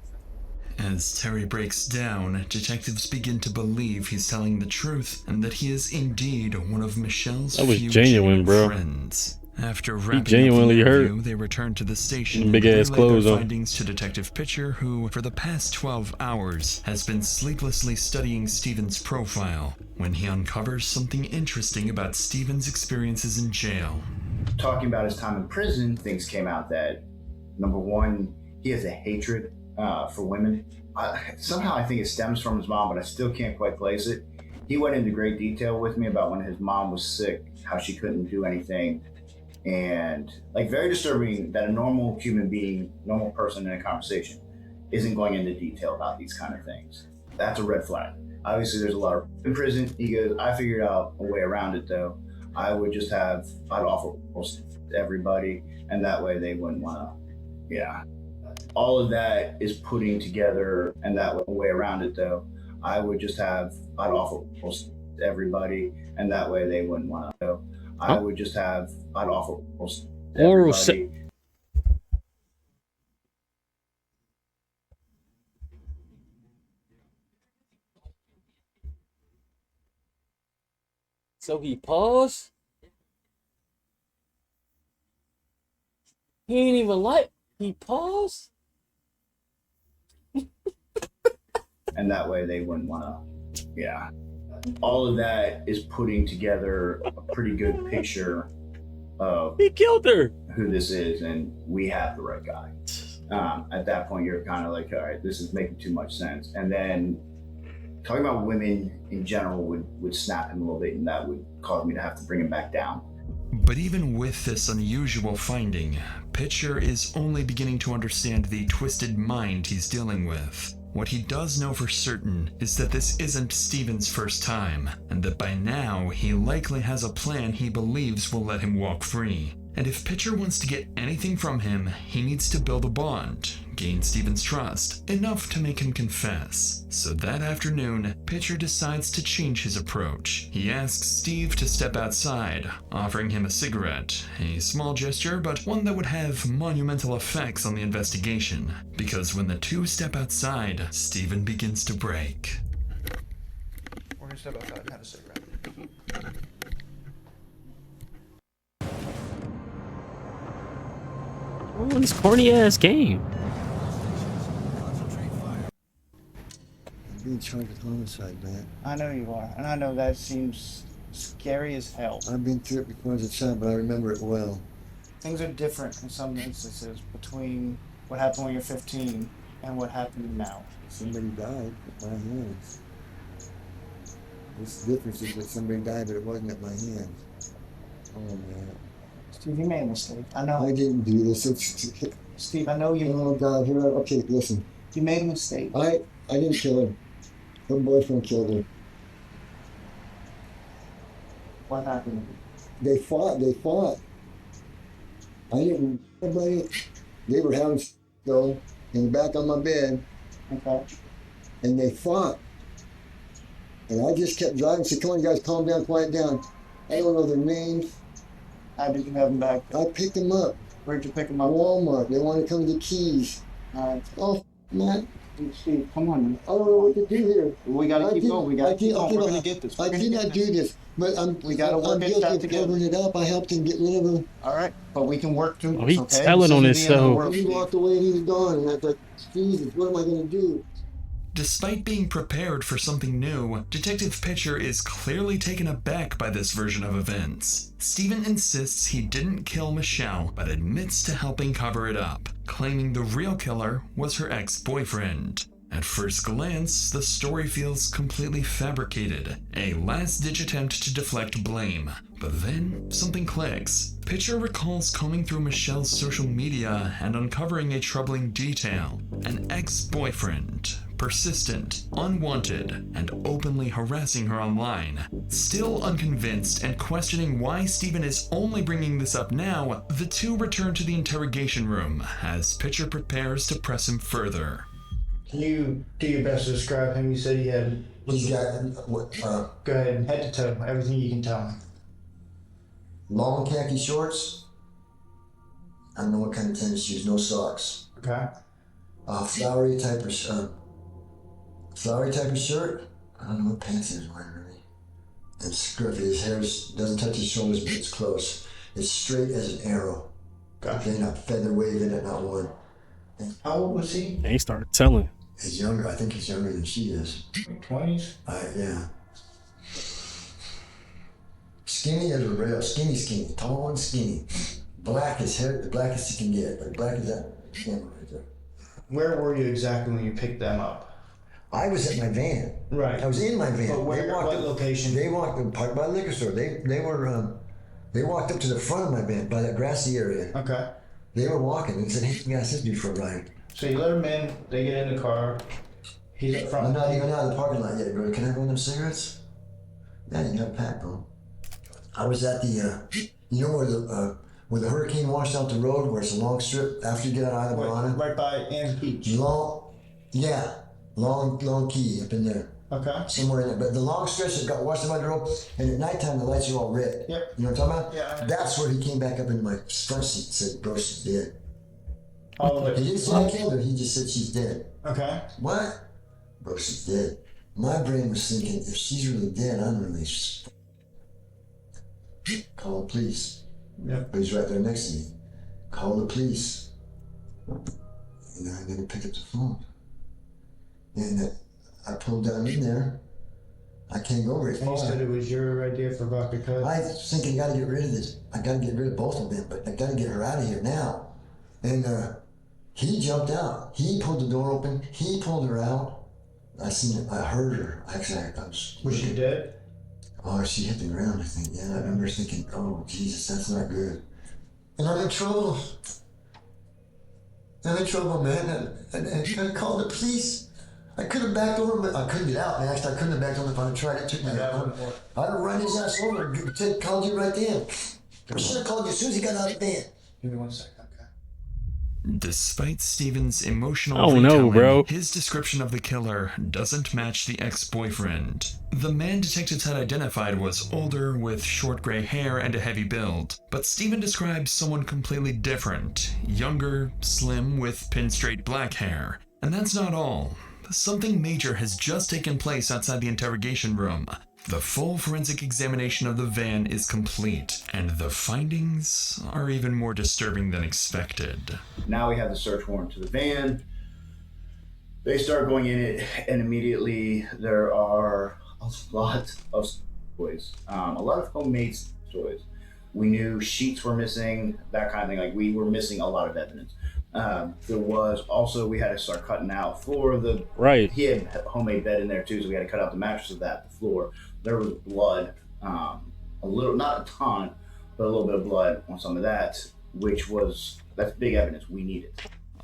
As Terry breaks down, detectives begin to believe he's telling the truth and that he is indeed one of Michelle's That was few genuine, bro. friends. After He wrapping genuinely up the hurt. interview, they return to the station Big and ass relay their clothes on. findings to Detective Pitcher, who, for the past 12 hours, has been sleeplessly studying Steven's profile when he uncovers something interesting about Steven's experiences in jail. Talking about his time in prison, things came out that, number one, he has a hatred for women. Somehow I think it stems from his mom, but I still can't quite place it. He went into great detail with me about when his mom was sick, how she couldn't do anything. And like very disturbing that a normal human being, normal person in a conversation isn't going into detail about these kind of things. That's a red flag. Obviously there's a lot of in prison. He goes, I figured out a way around it though. I'd offer to everybody and that way they wouldn't want to, all of that is putting together and that way around it though. I'd offer to everybody and that way they wouldn't want to. I'd offer Oral everybody. So he paused. He ain't even like. He paused. And that way they wouldn't want to, all of that is putting together a pretty good picture of He killed her. who this is, and we have the right guy. At that point, you're kind of like, all right, this is making too much sense. And then talking about women in general would snap him a little bit, and that would cause me to have to bring him back down. But even with this unusual finding, Pitcher is only beginning to understand the twisted mind he's dealing with. What he does know for certain is that this isn't Steven's first time, and that by now he likely has a plan he believes will let him walk free. And if Pitcher wants to get anything from him, he needs to build a bond, gain Steven's trust, enough to make him confess. So that afternoon, Pitcher decides to change his approach. He asks Steve to step outside, offering him a cigarette, a small gesture, but one that would have monumental effects on the investigation. Because when the two step outside, Steven begins to break. We're gonna step outside and have a cigarette. Oh, this corny ass game. being charged with homicide, man. I know you are, and I know that seems scary as hell. I've been through it before as a child, but I remember it well. Things are different in some instances between what happened when you're 15 and what happened now. Somebody died at my hands. This difference is that somebody died, but it wasn't at my hands. Oh, man. Steve, you made a mistake. I know. I didn't do this. Steve, I know you. Oh, God. Here, okay, listen. You made a mistake. I didn't kill her. Her boyfriend killed her. What happened? They fought. I didn't. Everybody, they were having go in the back on my bed. Okay. And they fought. And I just kept driving. Said, "Come on, you guys, calm down, quiet down." I don't know their names. How did you have them back? I picked them up. Where'd you pick them up? Walmart. They wanted to come to the keys. Oh, man. Steve, come on, man. I don't know what to do here. We gotta keep going. We gotta keep going. We're gonna get this. I did not do this, but I'm guilty of covering it up. I helped him get rid of her. All right, but we can work through Oh, this, he okay? telling on himself. He walked away and he was gone, and I thought, Jesus, what am I going to do? Despite being prepared for something new, Detective Pitcher is clearly taken aback by this version of events. Steven insists he didn't kill Michelle, but admits to helping cover it up, claiming the real killer was her ex-boyfriend. At first glance, the story feels completely fabricated, a last-ditch attempt to deflect blame. But then, something clicks. Pitcher recalls combing through Michelle's social media and uncovering a troubling detail. An ex-boyfriend, persistent, unwanted, and openly harassing her online. Still unconvinced and questioning why Steven is only bringing this up now, the two return to the interrogation room as Pitcher prepares to press him further. Can you do your best to describe him? You said he had. He's got what? Go ahead, head to toe, everything you can tell me. Long khaki shorts. I don't know what kind of tennis shoes. No socks. Okay. Flowery type of shirt. I don't know what pants he was wearing really. And scruffy. His hair doesn't touch his shoulders, but it's close. It's straight as an arrow. Gotcha. They're not feather waving it, not one. How old was he? They start telling. He's younger. I think he's younger than she is. 20s? Yeah. Skinny as a rail. Skinny. Tall and skinny. Black as hair, the blackest you can get. Like black as that camera right there. Where were you exactly when you picked them up? I was at my van. Right. I was in my van. But where? What location? They walked parked by the liquor store. They walked up to the front of my van by that grassy area. Okay. They were walking and said, "Hey, you guys, this dude for a ride." So you let him in. They get in the car. He's up front. I'm not even out of the parking lot yet, bro. Can I go in them cigarettes? Yeah, you got a pack, bro. I was at the, you know where the hurricane washed out the road, where it's a long strip after you get out of Isla Morana? Right by Ann's Beach. Long key up in there. Okay. Somewhere in there. But the long stretch that got washed out by the road, and at nighttime the lights are all red. Yep. You know what I'm talking about? Yeah. That's where he came back up in my front seat and said, "Bro, she's dead." Oh, He didn't say I killed her, he just said she's dead. Okay. What? Bro, she's dead. My brain was thinking, if she's really dead, I'm really call the police. Yep. But he's right there next to me. Call the police. And I didn't pick up the phone. And I pulled down in there. I can't go very far. And you said it was your idea for vodka cut? I was thinking, I gotta get rid of this. I gotta get rid of both of them, but I gotta get her out of here now. And he jumped out. He pulled the door open. He pulled her out. I seen it. I heard her. Actually, I was. Was she dead? Oh, she hit the ground, I think. Yeah, I remember thinking, oh, Jesus, that's not good. And I'm in trouble. I'm in trouble, man. And I called the police. I could have backed over, but I couldn't get out, man. Actually, I couldn't have backed over if I'd have tried. It took me out. I'd have run his ass over and called you right then. I should have called you as soon as he got out of the van. Give me 1 second. Despite Steven's emotional Oh, no, retelling, bro. his description of the killer doesn't match the ex-boyfriend. The man detectives had identified was older, with short gray hair and a heavy build, but Steven describes someone completely different, younger, slim, with pin-straight black hair. And that's not all. Something major has just taken place outside the interrogation room. The full forensic examination of the van is complete, and the findings are even more disturbing than expected. Now we have the search warrant to the van. They start going in it, and immediately there are a lot of toys, a lot of homemade toys. We knew sheets were missing, that kind of thing. Like, we were missing a lot of evidence. There was also, we had to start cutting out for the, right. He had a homemade bed in there too, so we had to cut out the mattress of that, the floor. There was blood, a little, not a ton, but a little bit of blood on some of that, that's big evidence we needed.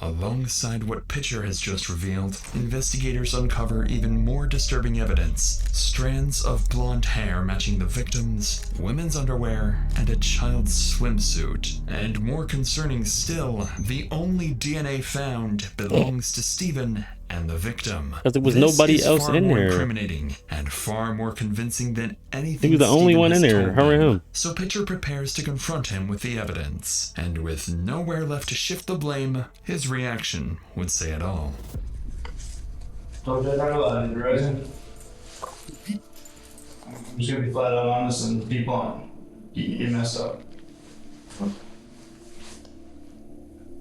Alongside what Pitcher has just revealed, investigators uncover even more disturbing evidence. Strands of blonde hair matching the victims, women's underwear, and a child's swimsuit. And more concerning still, the only DNA found belongs to Stephen and the victim. Because there was nobody else in Far more there. incriminating and far more convincing than anything He was the only Stephen one in has there, told her and them. him. So Pitcher prepares to confront him with the evidence, and with nowhere left to shift the blame, his reaction would say it all. I'm just gonna be flat out honest and be blunt. You messed up.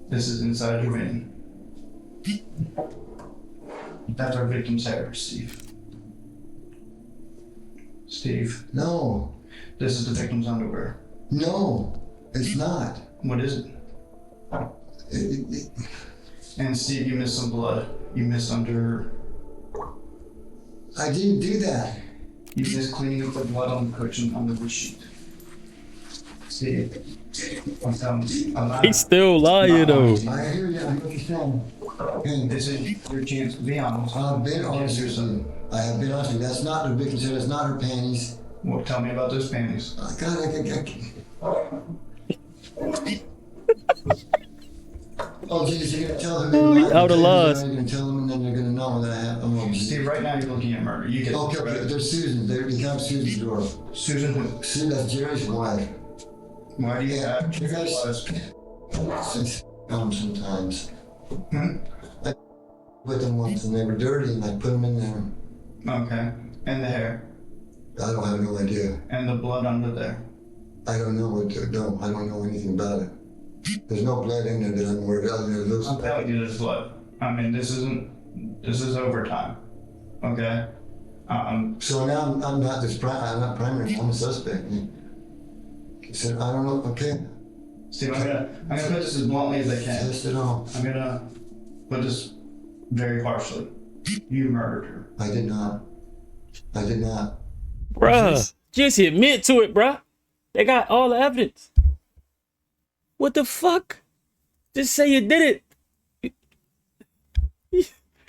This is inside your vein. That's our victim's hair, Steve. Steve. No. This is the victim's underwear. No, it's not. What is it? And Steve, you missed some blood. You missed under... I didn't do that. You missed cleaning up the blood on the cushion under the sheet. Steve. He's still lying though. I hear you. I understand. This is your chance to be honest. I've been honest with you. I have been honest with you. That's not the victim's hair. That's not her panties. Well, tell me about those panties. God, Oh, Jesus, you're gonna tell them. Oh, he's out of loss. You're gonna tell them, and then they're gonna know that I have. Steve, right now you're looking at murder. You get okay, there's Susan. They become Susan's door. Susan who? Susan, that's Jerry's wife. Why do you have you guys? Sometimes. I put them once, and they were dirty, and I put them in there. Okay. And the hair? I don't have no idea. And the blood under there? I don't know what to do. I don't know anything about it. There's no blood in there that I'm worried about. I'm telling you there's blood. I mean, this is overtime. Okay? So now I'm not primary, I'm a suspect. He said, I don't know, okay. Steve, I'm gonna put this as bluntly as I can. Test it all. I'm gonna put this very harshly. You murdered her. I did not. I did not. Bruh, just admit to it, bruh. They got all the evidence. What the fuck? Just say you did it.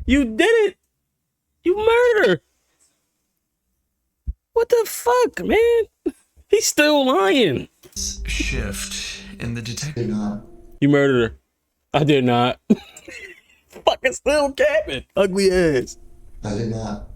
You did it. You murdered. What the fuck, man? He's still lying. Shift in the detective. You murdered her. I did not. Fucking still capping. Ugly ass. I did not.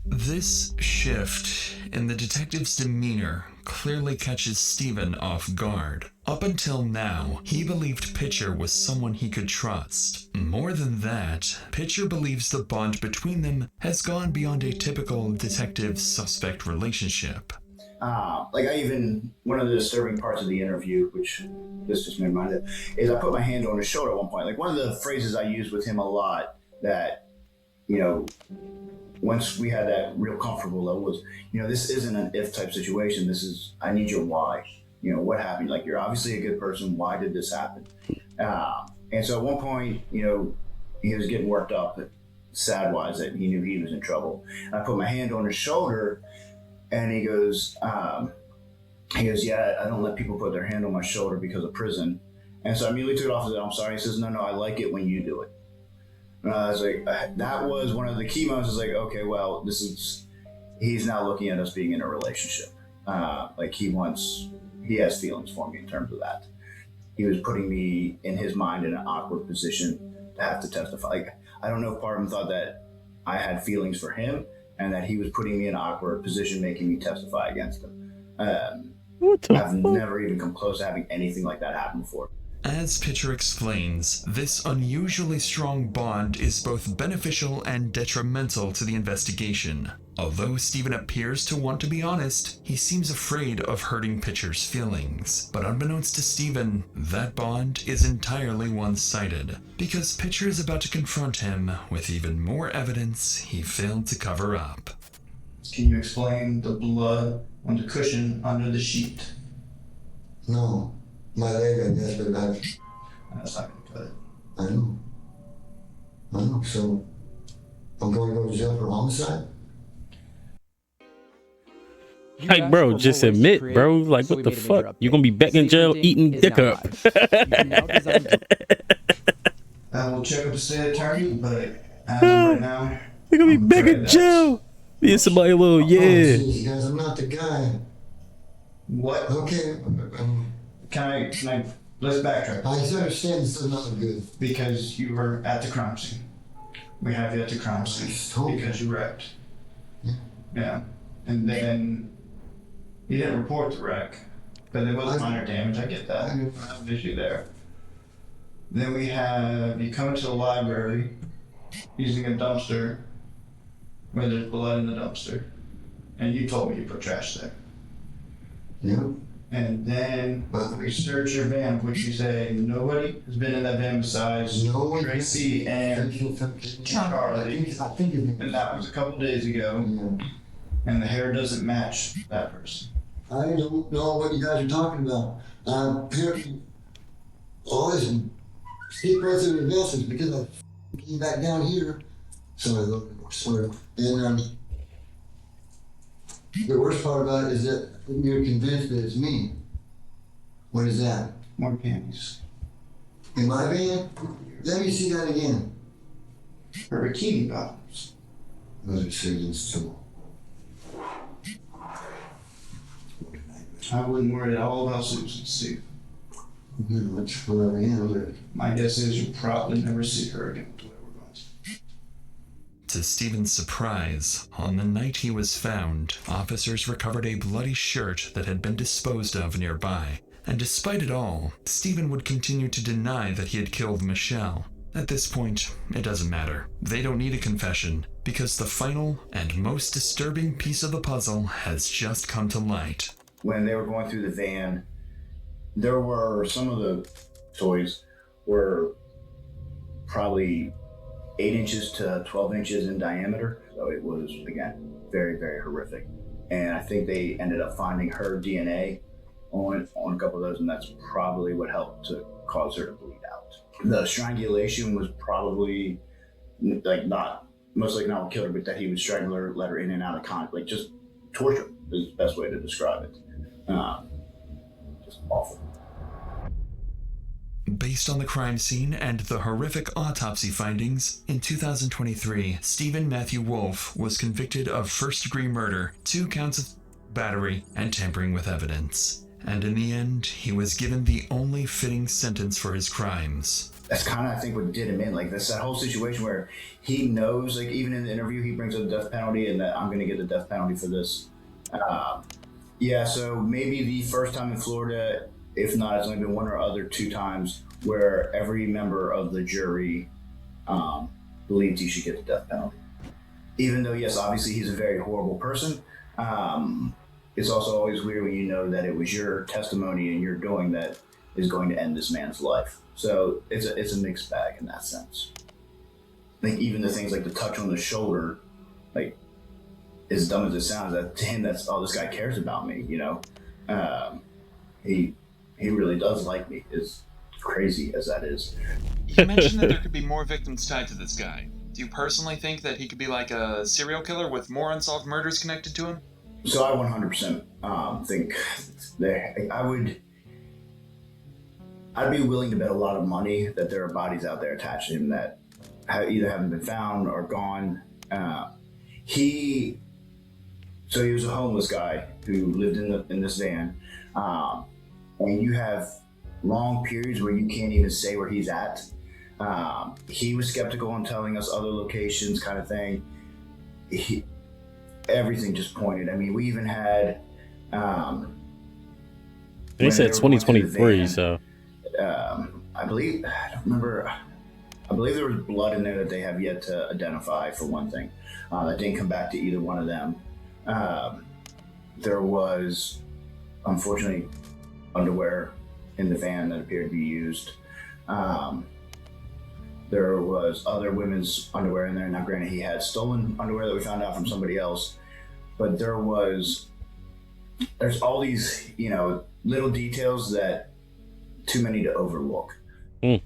This shift in the detective's demeanor clearly catches Stephen off guard. Up until now, he believed Pitcher was someone he could trust. More than that, Pitcher believes the bond between them has gone beyond a typical detective-suspect relationship. One of the disturbing parts of the interview, which this just made me mind of, is I put my hand on his shoulder at one point. Like, one of the phrases I used with him a lot that, once we had that real comfortable level was, this isn't an if type situation. This is, I need your why. What happened? Like, you're obviously a good person. Why did this happen? And so at one point, he was getting worked up, sad-wise, that he knew he was in trouble. And I put my hand on his shoulder, and he goes, yeah, I don't let people put their hand on my shoulder because of prison. And so I immediately took it off and said, I'm sorry. He says, no, I like it when you do it. And I was like, that was one of the key moments. I was like, okay, well, he's now looking at us being in a relationship. Like, he has feelings for me in terms of that. He was putting me, in his mind, in an awkward position to have to testify. Like, I don't know if part of him thought that I had feelings for him and that he was putting me in an awkward position, making me testify against him. I've never even come close to having anything like that happen before. As Pitcher explains, this unusually strong bond is both beneficial and detrimental to the investigation. Although Steven appears to want to be honest, he seems afraid of hurting Pitcher's feelings. But unbeknownst to Steven, that bond is entirely one-sided, because Pitcher is about to confront him with even more evidence he failed to cover up. Can you explain the blood on the cushion under the sheet? No. My leg, I guess, but That's not going to cut it. I know. So, I'm going to go to jail for homicide? Like, bro, just admit, bro. Like, what the fuck? You're gonna be back in jail eating dick up. I will check up the state attorney, but as of right now, You're gonna be back in jail. Being somebody a little, yeah. Geez, guys, I'm not the guy. What? Okay. Can I, let's backtrack. I understand this is not good. Because you were at the crime scene. We have you at the crime scene because you wrecked. Yeah. And then you didn't report the wreck, but there was minor damage. I get that. I have an issue there. Then we have you come to the library using a dumpster where there's blood in the dumpster, and you told me you put trash there. Yeah. And then we search your van, which you say nobody has been in that van besides Tracy and Charlie. And that was a couple days ago. Yeah. And the hair doesn't match that person. I don't know what you guys are talking about. Apparently, all this secrets and investments because I came back down here. Sorry. And the worst part about it is that you're convinced that it's me. What is that? More panties. In my van? Let me see that again. Her bikini bottoms. Those are Susan's too. I wouldn't worry at all about Susan, Steve. No, that's where I am. My guess is you'll probably never see her again. To Steven's surprise, on the night he was found, officers recovered a bloody shirt that had been disposed of nearby. And despite it all, Steven would continue to deny that he had killed Michelle. At this point, it doesn't matter. They don't need a confession, because the final and most disturbing piece of the puzzle has just come to light. When they were going through the van, there were some of the toys were probably 8 inches to 12 inches in diameter. So it was, again, very, very horrific. And I think they ended up finding her DNA on a couple of those, and that's probably what helped to cause her to bleed out. The strangulation was probably most likely not what killed her, but that he would strangle her, let her in and out of contact, like just torture is the best way to describe it. Just awful. Based on the crime scene and the horrific autopsy findings, in 2023, Stephen Matthew Wolfe was convicted of first-degree murder, 2 counts of battery, and tampering with evidence. And in the end, he was given the only fitting sentence for his crimes. That's kind of, I think, what did him in. Like, that's that whole situation where he knows, like, even in the interview, he brings up the death penalty and that I'm going to get the death penalty for this. Yeah, so maybe the first time in Florida, if not, it's only been 1 or 2 times where every member of the jury believed he should get the death penalty. Even though, yes, obviously he's a very horrible person, it's also always weird when you know that it was your testimony and your doing that is going to end this man's life. So it's a mixed bag in that sense. Like even the things like the touch on the shoulder, like as dumb as it sounds, that to him that's all this guy cares about me. You know, he really does like me. As crazy as that is. You mentioned that there could be more victims tied to this guy. Do you personally think that he could be like a serial killer with more unsolved murders connected to him? So I 100% think that I'd be willing to bet a lot of money that there are bodies out there attached to him that either haven't been found or gone. He was a homeless guy who lived in this van, and you have long periods where you can't even say where he's at. He was skeptical on telling us other locations, kind of thing. Everything just pointed. I mean, we even had. They said 2023, so. I believe, I don't remember, I believe there was blood in there that they have yet to identify, for one thing. That didn't come back to either one of them. There was, unfortunately, underwear in the van that appeared to be used. There was other women's underwear in there. Now, granted, he had stolen underwear that we found out from somebody else, but there's all these, little details that too many to overlook.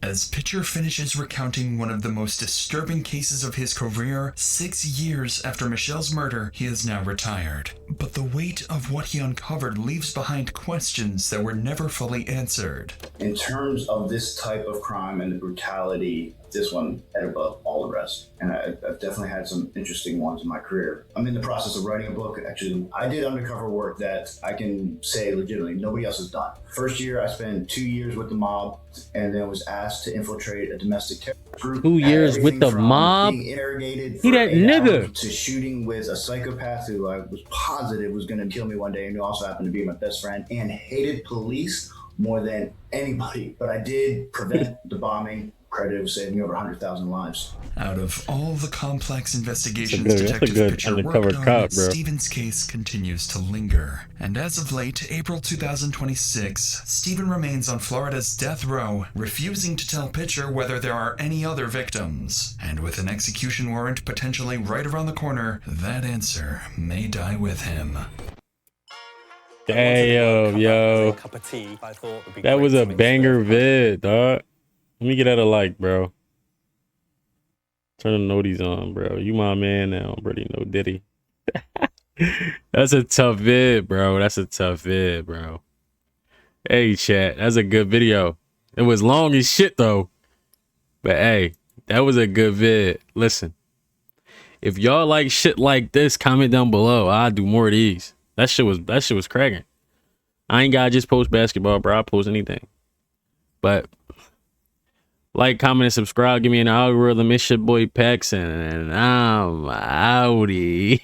As Pitcher finishes recounting one of the most disturbing cases of his career, 6 years after Michelle's murder, he is now retired. But the weight of what he uncovered leaves behind questions that were never fully answered. In terms of this type of crime and the brutality, this one head above all the rest. And I've definitely had some interesting ones in my career. I'm in the process of writing a book. Actually, I did undercover work that I can say legitimately nobody else has done. First year, I spent 2 years with the mob and then was asked to infiltrate a domestic terror group. 2 years with the mob? Being interrogated He for that 8 nigga. hours to shooting with a psychopath who I was positive was going to kill me one day and who also happened to be my best friend and hated police more than anybody. But I did prevent the bombing. Credited with saving over 100,000 lives. Out of all the complex investigations That's a Detective good Pitcher undercover worked on, cop, bro. Stephen's case continues to linger. And as of late, April 2026, Stephen remains on Florida's death row, refusing to tell Pitcher whether there are any other victims. And with an execution warrant potentially right around the corner, that answer may die with him. Damn, yo. That was a banger vid, dog. Let me get at a like, bro. Turn the noties on, bro. You my man now, Brady. No Diddy. That's a tough vid, bro. That's a tough vid, bro. Hey, chat. That's a good video. It was long as shit, though. But hey, that was a good vid. Listen. If y'all like shit like this, comment down below. I'll do more of these. That shit was cracking. I ain't gotta just post basketball, bro. I'll post anything. But like, comment, and subscribe. Give me an algorithm. It's your boy Packson, and I'm outie.